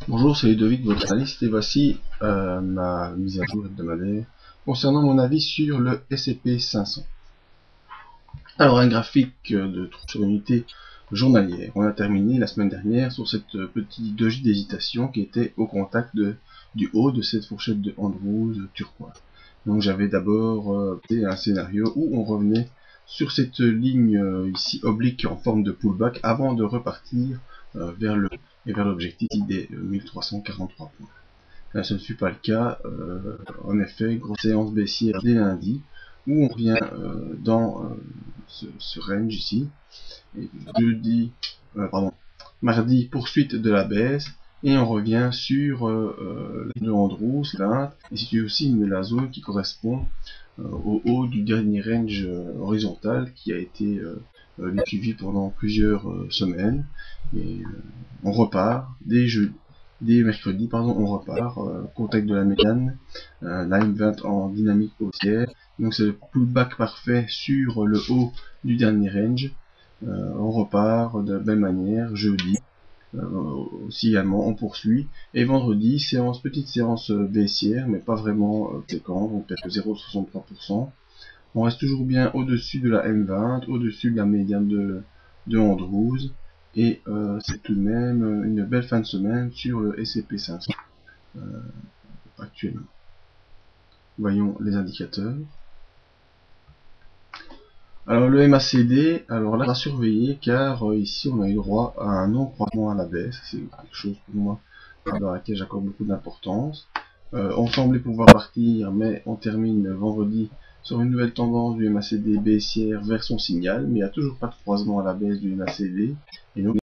Bonjour, c'est Ludovic, votre analyste, et voici ma mise à jour hebdomadaire concernant mon avis sur le SCP-500. Alors, un graphique de troupe sur unité journalière. On a terminé la semaine dernière sur cette petite doji d'hésitation qui était au contact du haut de cette fourchette de Andrews turquoise. Donc j'avais d'abord fait un scénario où on revenait sur cette ligne ici oblique en forme de pullback avant de repartir vers le et vers l'objectif des 1343 points. Là, ce ne fut pas le cas. En effet, grosse séance baissière dès lundi, où on revient dans ce range ici. Et mardi, poursuite de la baisse, et on revient sur la ligne de Andrews, et c'est aussi la zone qui correspond au haut du dernier range horizontal qui a été suivi pendant plusieurs semaines. Et on repart dès mercredi, on repart contact de la médiane, la M20 en dynamique haussière. Donc c'est le pullback parfait sur le haut du dernier range. On repart de la même manière jeudi. Aussi également on poursuit, et vendredi petite séance baissière mais pas vraiment conséquente, on perd 0,63%. On reste toujours bien au-dessus de la M20, au-dessus de la médiane de Andrews, et c'est tout de même une belle fin de semaine sur le SCP-500 actuellement. Voyons les indicateurs. Alors le MACD, alors là, on va surveiller car ici on a eu droit à un non-croisement à la baisse. C'est quelque chose pour moi dans laquelle j'accorde beaucoup d'importance. On semblait pouvoir partir, mais on termine vendredi sur une nouvelle tendance du MACD baissière vers son signal, mais il n'y a toujours pas de croisement à la baisse du MACD. Et donc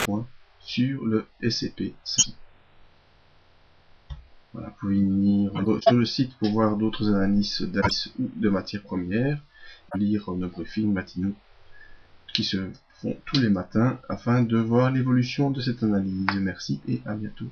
point sur le SCP-500. Voilà, vous pouvez venir sur le site pour voir d'autres analyses d'indices ou de matières premières, lire nos briefings matinaux qui se font tous les matins afin de voir l'évolution de cette analyse. Merci et à bientôt.